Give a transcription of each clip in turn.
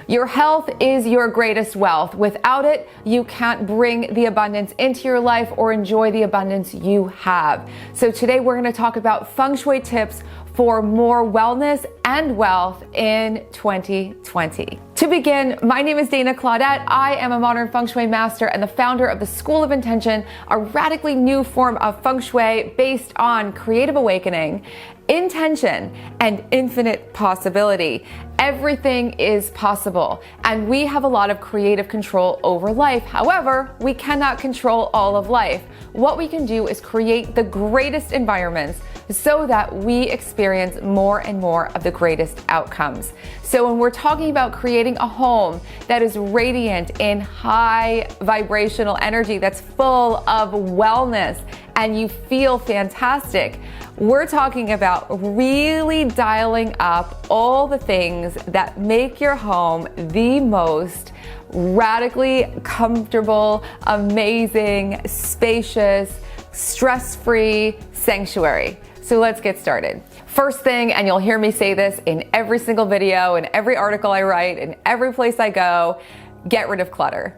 Your health is your greatest wealth. Without it, you can't bring the abundance into your life or enjoy the abundance you have. So today we're going to talk about Feng Shui tips for more wellness and wealth in 2020. To begin, my name is Dana Claudette. I am a modern Feng Shui master and the founder of the School of Intention, a radically new form of Feng Shui based on creative awakening, intention, and infinite possibility. Everything is possible, and we have a lot of creative control over life. However, we cannot control all of life. What we can do is create the greatest environments so that we experience more and more of the greatest outcomes. So when we're talking about creating a home that is radiant in high vibrational energy, that's full of wellness, and you feel fantastic, we're talking about really dialing up all the things that make your home the most radically comfortable, amazing, spacious, stress-free sanctuary. So let's get started. First thing, and you'll hear me say this in every single video, in every article I write, in every place I go, get rid of clutter.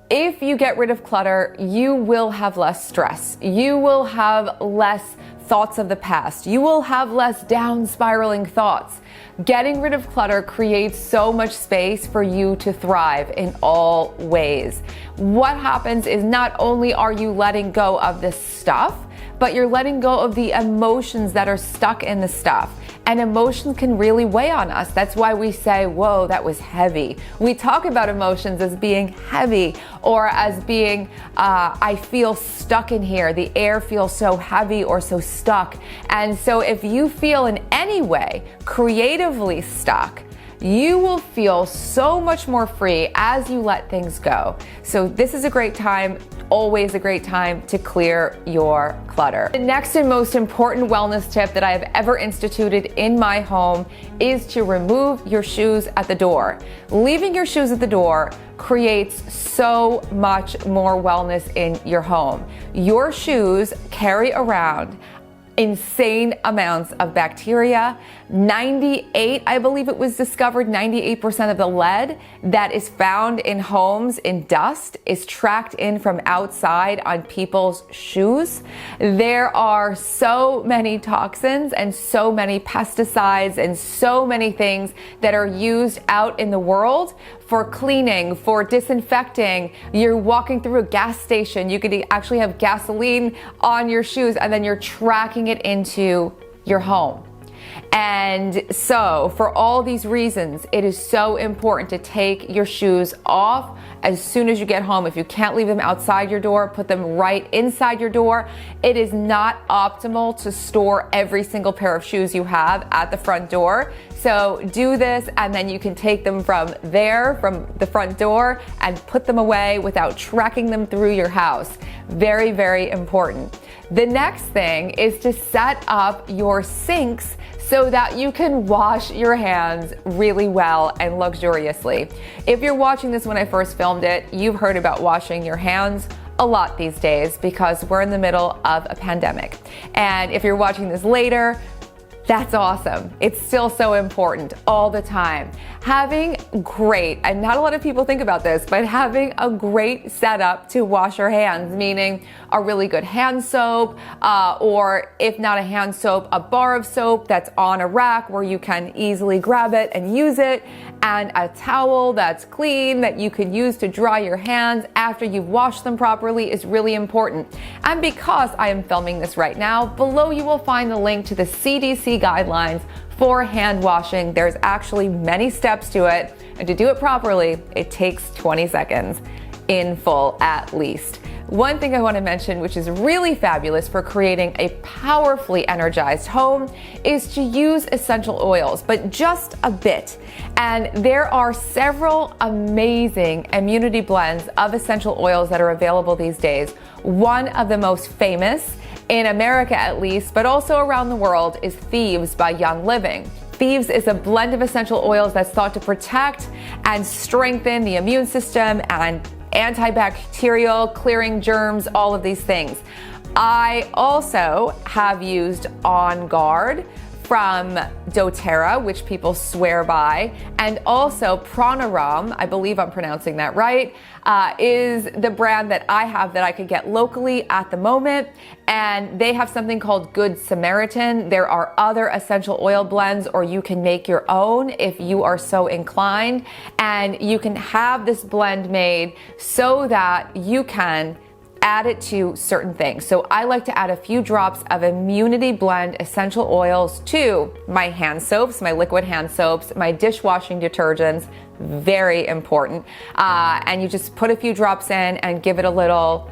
If you get rid of clutter, you will have less stress. You will have less thoughts of the past. You will have less down spiraling thoughts. Getting rid of clutter creates so much space for you to thrive in all ways. What happens is not only are you letting go of this stuff, but you're letting go of the emotions that are stuck in the stuff. And emotions can really weigh on us. That's why we say, whoa, that was heavy. We talk about emotions as being heavy or as being, I feel stuck in here. The air feels so heavy or so stuck. And so if you feel in any way creatively stuck, you will feel so much more free as you let things go. So this is a great time, always a great time to clear your clutter. The next and most important wellness tip that I have ever instituted in my home is to remove your shoes at the door. Leaving your shoes at the door creates so much more wellness in your home. Your shoes carry around insane amounts of bacteria. 98, I believe it was discovered, 98% of the lead that is found in homes in dust is tracked in from outside on people's shoes. There are so many toxins and so many pesticides and so many things that are used out in the world for cleaning, for disinfecting. You're walking through a gas station, you could actually have gasoline on your shoes and then you're tracking it into your home. And so for all these reasons, it is so important to take your shoes off as soon as you get home. If you can't leave them outside your door, put them right inside your door. It is not optimal to store every single pair of shoes you have at the front door. So do this and then you can take them from there, from the front door, and put them away without tracking them through your house. Very, very important. The next thing is to set up your sinks so that you can wash your hands really well and luxuriously. If you're watching this when I first filmed it, you've heard about washing your hands a lot these days because we're in the middle of a pandemic. And if you're watching this later, that's awesome. It's still so important all the time. Having great, and not a lot of people think about this, but having a great setup to wash your hands, meaning a really good hand soap, or if not a hand soap, a bar of soap that's on a rack where you can easily grab it and use it, and a towel that's clean that you can use to dry your hands after you've washed them properly is really important. And because I am filming this right now, below you will find the link to the CDC guidelines for hand washing. There's actually many steps to it, and to do it properly, it takes 20 seconds in full at least. One thing I want to mention, which is really fabulous for creating a powerfully energized home, is to use essential oils, but just a bit. And there are several amazing immunity blends of essential oils that are available these days. One of the most famous, in America at least, but also around the world, is Thieves by Young Living. Thieves is a blend of essential oils that's thought to protect and strengthen the immune system and antibacterial, clearing germs, all of these things. I also have used On Guard from doTERRA, which people swear by, and also Pranaram, I believe I'm pronouncing that right, is the brand that I have that I could get locally at the moment. And they have something called Good Samaritan. There are other essential oil blends, or you can make your own if you are so inclined. And you can have this blend made so that you can add it to certain things. So I like to add a few drops of Immunity Blend essential oils to my hand soaps, my liquid hand soaps, my dishwashing detergents, very important. And you just put a few drops in and give it a little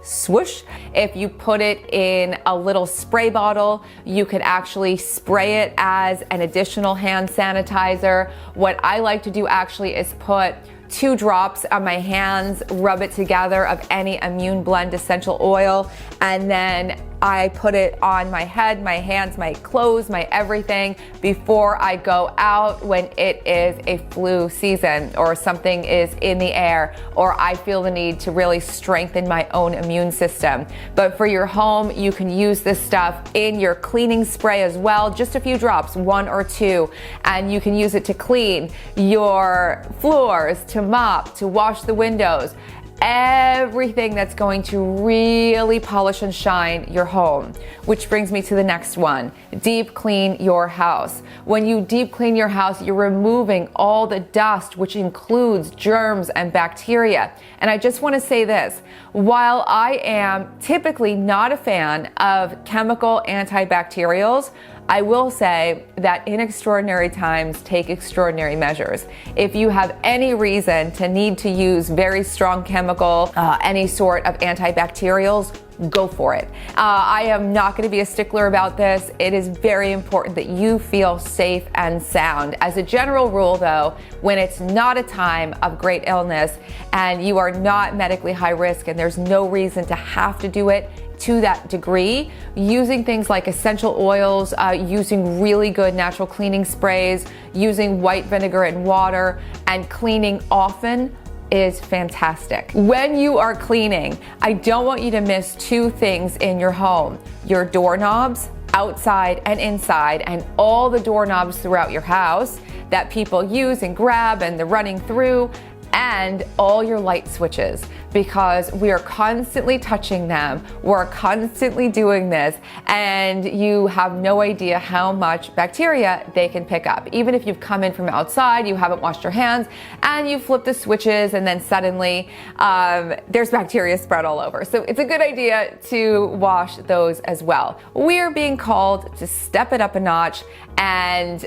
swoosh. If you put it in a little spray bottle, you could actually spray it as an additional hand sanitizer. What I like to do actually is put 2 drops on my hands, rub it together of any Immune Blend essential oil, and then I put it on my head, my hands, my clothes, my everything before I go out when it is a flu season or something is in the air, or I feel the need to really strengthen my own immune system. But for your home, you can use this stuff in your cleaning spray as well, just a few drops, 1 or 2, and you can use it to clean your floors, to mop, to wash the windows, everything that's going to really polish and shine your home. Which brings me to the next one, deep clean your house. When you deep clean your house, you're removing all the dust, which includes germs and bacteria. And I just want to say this, while I am typically not a fan of chemical antibacterials, I will say that in extraordinary times, take extraordinary measures. If you have any reason to need to use very strong chemical, any sort of antibacterials, go for it. I am not going to be a stickler about this. It is very important that you feel safe and sound. As a general rule though, when it's not a time of great illness and you are not medically high risk and there's no reason to have to do it to that degree, using things like essential oils, using really good natural cleaning sprays, using white vinegar and water, and cleaning often is fantastic. When you are cleaning, I don't want you to miss 2 things in your home: your doorknobs, outside and inside, and all the doorknobs throughout your house that people use and grab and they're running through, and all your light switches, because we are constantly touching them. We're constantly doing this, and you have no idea how much bacteria they can pick up. Even if you've come in from outside, you haven't washed your hands, and you flip the switches, and then suddenly there's bacteria spread all over. So it's a good idea to wash those as well. We're being called to step it up a notch and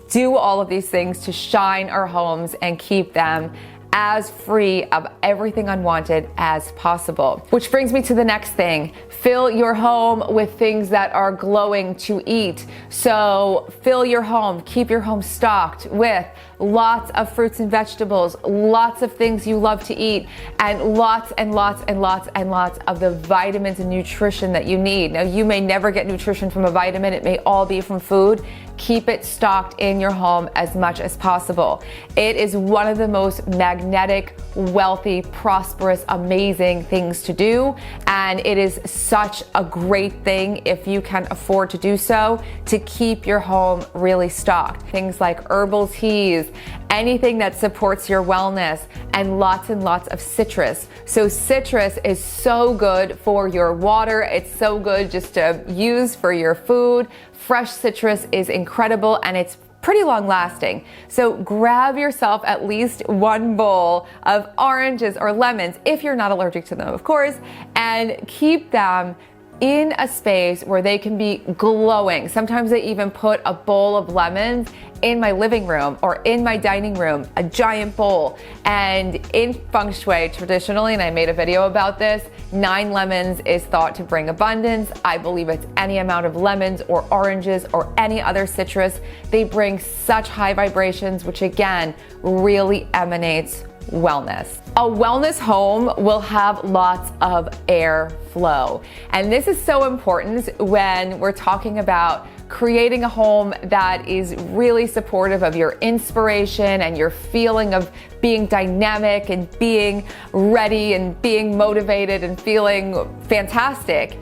do all of these things to shine our homes and keep them as free of everything unwanted as possible. Which brings me to the next thing. Fill your home with things that are glowing to eat. So fill your home, keep your home stocked with lots of fruits and vegetables, lots of things you love to eat, and lots and lots and lots and lots of the vitamins and nutrition that you need. Now, you may never get nutrition from a vitamin. It may all be from food. Keep it stocked in your home as much as possible. It is one of the most magnetic, wealthy, prosperous, amazing things to do. And it is such a great thing, if you can afford to do so, to keep your home really stocked. Things like herbal teas, anything that supports your wellness, and lots of citrus. So citrus is so good for your water. It's so good just to use for your food. Fresh citrus is incredible, and it's pretty long lasting. So grab yourself at least 1 bowl of oranges or lemons, if you're not allergic to them, of course, and keep them in a space where they can be glowing. Sometimes I even put a bowl of lemons in my living room or in my dining room, a giant bowl. And in Feng Shui, traditionally, and I made a video about this, 9 lemons is thought to bring abundance. I believe it's any amount of lemons or oranges or any other citrus. They bring such high vibrations, which again, really emanates wellness. A wellness home will have lots of air flow. And this is so important when we're talking about creating a home that is really supportive of your inspiration and your feeling of being dynamic and being ready and being motivated and feeling fantastic.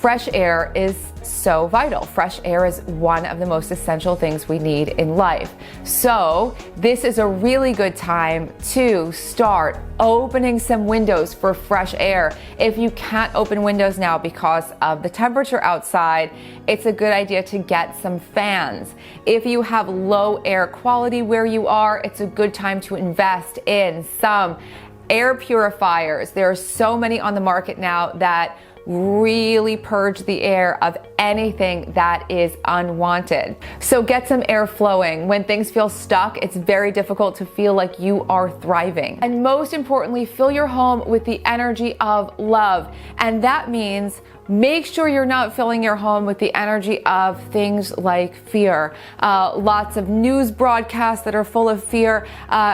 fresh air is so vital. Fresh air is one of the most essential things we need in life. So this is a really good time to start opening some windows for fresh air. If you can't open windows now because of the temperature outside, it's a good idea to get some fans. If you have low air quality where you are, it's a good time to invest in some air purifiers. There are so many on the market now that really purge the air of anything that is unwanted. So get some air flowing. When things feel stuck, it's very difficult to feel like you are thriving. And most importantly, fill your home with the energy of love. And that means make sure you're not filling your home with the energy of things like fear. Lots of news broadcasts that are full of fear.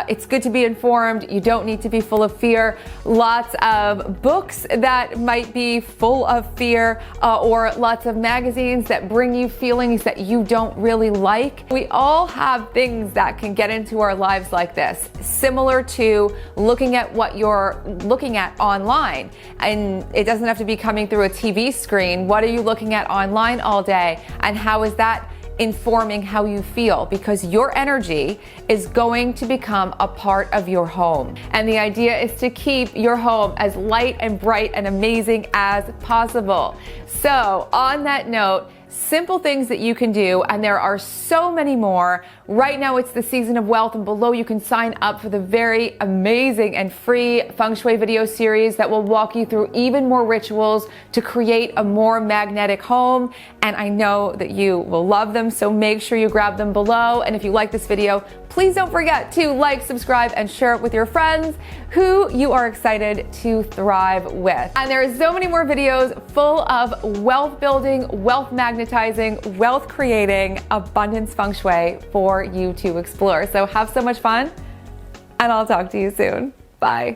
It's good to be informed. You don't need to be full of fear. Lots of books that might be full of fear, or lots of magazines that bring you feelings that you don't really like. We all have things that can get into our lives like this, similar to looking at what you're looking at online. And it doesn't have to be coming through a TV screen. What are you looking at online all day? And how is that informing how you feel? Because your energy is going to become a part of your home. And the idea is to keep your home as light and bright and amazing as possible. So on that note, simple things that you can do, and there are so many more. Right now it's the season of wealth, and below you can sign up for the very amazing and free Feng Shui video series that will walk you through even more rituals to create a more magnetic home. And I know that you will love them, so make sure you grab them below. And if you like this video, please don't forget to like, subscribe, and share it with your friends who you are excited to thrive with. And there are so many more videos full of wealth building, wealth magnetizing, wealth creating, abundance feng shui for you to explore. So have so much fun, and I'll talk to you soon. Bye.